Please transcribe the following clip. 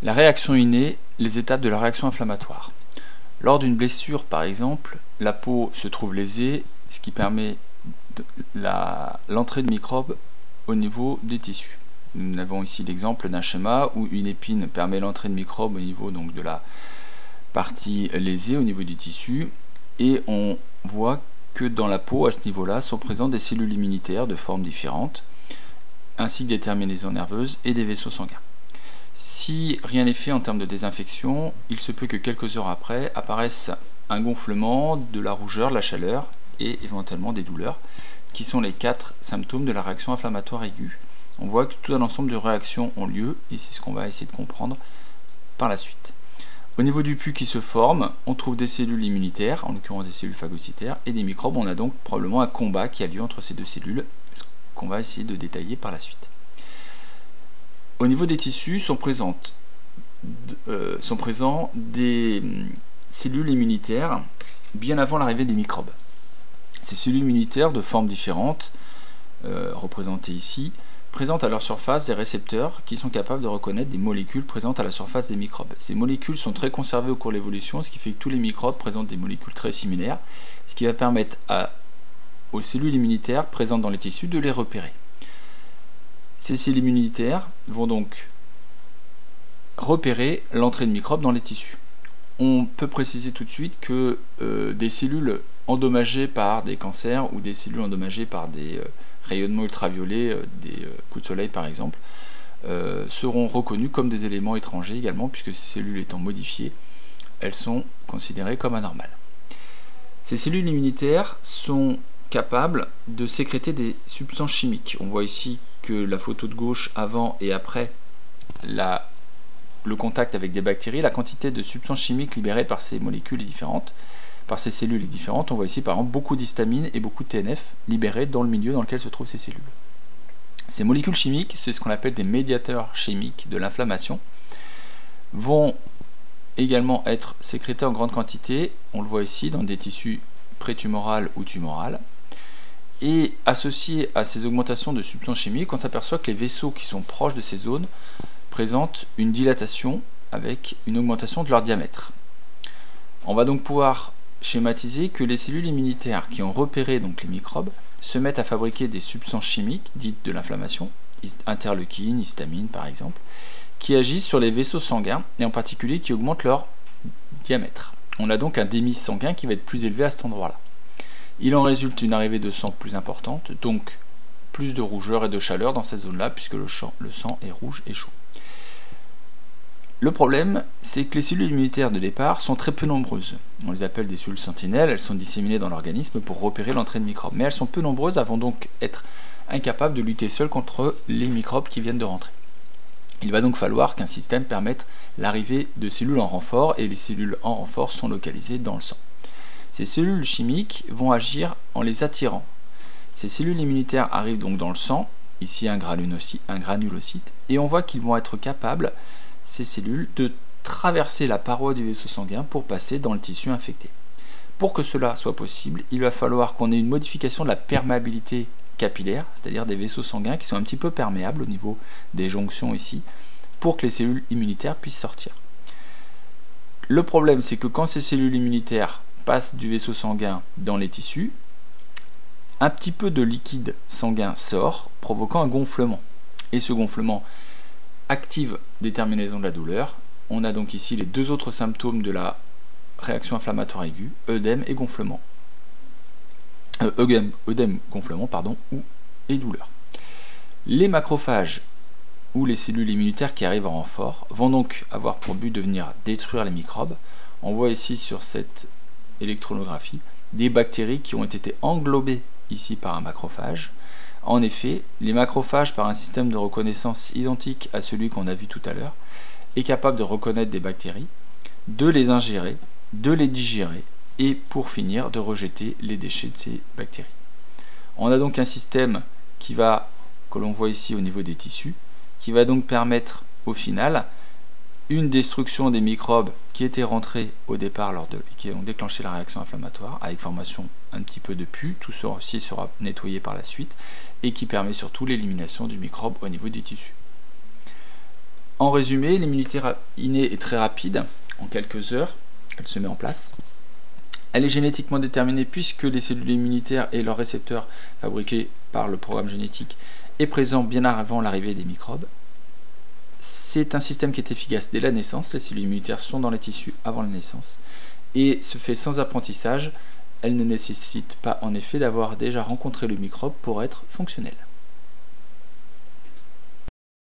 La réaction innée, les étapes de la réaction inflammatoire. Lors d'une blessure, par exemple, la peau se trouve lésée, ce qui permet l'entrée de microbes au niveau des tissus. Nous avons ici l'exemple d'un schéma où une épine permet l'entrée de microbes au niveau donc, de la partie lésée, au niveau du tissu, et on voit que dans la peau, à ce niveau-là, sont présentes des cellules immunitaires de formes différentes, ainsi que des terminaisons nerveuses et des vaisseaux sanguins. Si rien n'est fait en termes de désinfection, il se peut que quelques heures après apparaisse un gonflement, de la rougeur, de la chaleur et éventuellement des douleurs, qui sont les 4 symptômes de la réaction inflammatoire aiguë. On voit que tout un ensemble de réactions ont lieu et c'est ce qu'on va essayer de comprendre par la suite. Au niveau du pus qui se forme, on trouve des cellules immunitaires, en l'occurrence des cellules phagocytaires, et des microbes. On a donc probablement un combat qui a lieu entre ces deux cellules, ce qu'on va essayer de détailler par la suite. Au niveau des tissus sont présents des cellules immunitaires bien avant l'arrivée des microbes. Ces cellules immunitaires de formes différentes, représentées ici, présentent à leur surface des récepteurs qui sont capables de reconnaître des molécules présentes à la surface des microbes. Ces molécules sont très conservées au cours de l'évolution, ce qui fait que tous les microbes présentent des molécules très similaires, ce qui va permettre aux cellules immunitaires présentes dans les tissus de les repérer. Ces cellules immunitaires vont donc repérer l'entrée de microbes dans les tissus. On peut préciser tout de suite que des cellules endommagées par des cancers ou des cellules endommagées par des rayonnements ultraviolets, des coups de soleil par exemple, seront reconnues comme des éléments étrangers également, puisque ces cellules étant modifiées, elles sont considérées comme anormales. Ces cellules immunitaires sont capables de sécréter des substances chimiques. On voit ici que la photo de gauche avant et après le contact avec des bactéries, la quantité de substances chimiques libérées par ces molécules est différente, par ces cellules est différente. On voit ici par exemple beaucoup d'histamine et beaucoup de TNF libérés dans le milieu dans lequel se trouvent ces cellules. Ces molécules chimiques, c'est ce qu'on appelle des médiateurs chimiques de l'inflammation, vont également être sécrétées en grande quantité, on le voit ici dans des tissus prétumorales ou tumorales. Et associé à ces augmentations de substances chimiques, on s'aperçoit que les vaisseaux qui sont proches de ces zones présentent une dilatation avec une augmentation de leur diamètre. On va donc pouvoir schématiser que les cellules immunitaires qui ont repéré donc les microbes se mettent à fabriquer des substances chimiques dites de l'inflammation, interleukines, histamine par exemple, qui agissent sur les vaisseaux sanguins et en particulier qui augmentent leur diamètre. On a donc un débit sanguin qui va être plus élevé à cet endroit-là. Il en résulte une arrivée de sang plus importante, donc plus de rougeur et de chaleur dans cette zone-là, puisque le sang est rouge et chaud. Le problème, c'est que les cellules immunitaires de départ sont très peu nombreuses. On les appelle des cellules sentinelles, elles sont disséminées dans l'organisme pour repérer l'entrée de microbes. Mais elles sont peu nombreuses, elles vont donc être incapables de lutter seules contre les microbes qui viennent de rentrer. Il va donc falloir qu'un système permette l'arrivée de cellules en renfort, et les cellules en renfort sont localisées dans le sang. Ces cellules chimiques vont agir en les attirant. Ces cellules immunitaires arrivent donc dans le sang, ici un granulocyte, et on voit qu'ils vont être capables, ces cellules, de traverser la paroi du vaisseau sanguin pour passer dans le tissu infecté. Pour que cela soit possible, il va falloir qu'on ait une modification de la perméabilité capillaire, c'est-à-dire des vaisseaux sanguins qui sont un petit peu perméables au niveau des jonctions ici, pour que les cellules immunitaires puissent sortir. Le problème, c'est que quand ces cellules immunitaires passent du vaisseau sanguin dans les tissus, un petit peu de liquide sanguin sort, provoquant un gonflement. Et ce gonflement active des terminaisons de la douleur. On a donc ici les deux autres symptômes de la réaction inflammatoire aiguë, œdème et gonflement. Œdème, gonflement, et douleur. Les macrophages ou les cellules immunitaires qui arrivent en renfort vont donc avoir pour but de venir détruire les microbes. On voit ici sur cette électronographie des bactéries qui ont été englobées ici par un macrophage. En effet, les macrophages, par un système de reconnaissance identique à celui qu'on a vu tout à l'heure, est capable de reconnaître des bactéries, de les ingérer, de les digérer et pour finir de rejeter les déchets de ces bactéries. On a donc un système que l'on voit ici au niveau des tissus, qui va donc permettre au final une destruction des microbes qui étaient rentrés au départ qui ont déclenché la réaction inflammatoire avec formation un petit peu de pus, tout ceci sera nettoyé par la suite et qui permet surtout l'élimination du microbe au niveau des tissus. En résumé, l'immunité innée est très rapide, en quelques heures, elle se met en place. Elle est génétiquement déterminée puisque les cellules immunitaires et leurs récepteurs fabriqués par le programme génétique est présent bien avant l'arrivée des microbes. C'est un système qui est efficace dès la naissance, les cellules immunitaires sont dans les tissus avant la naissance, et se fait sans apprentissage. Elle ne nécessite pas en effet d'avoir déjà rencontré le microbe pour être fonctionnelle.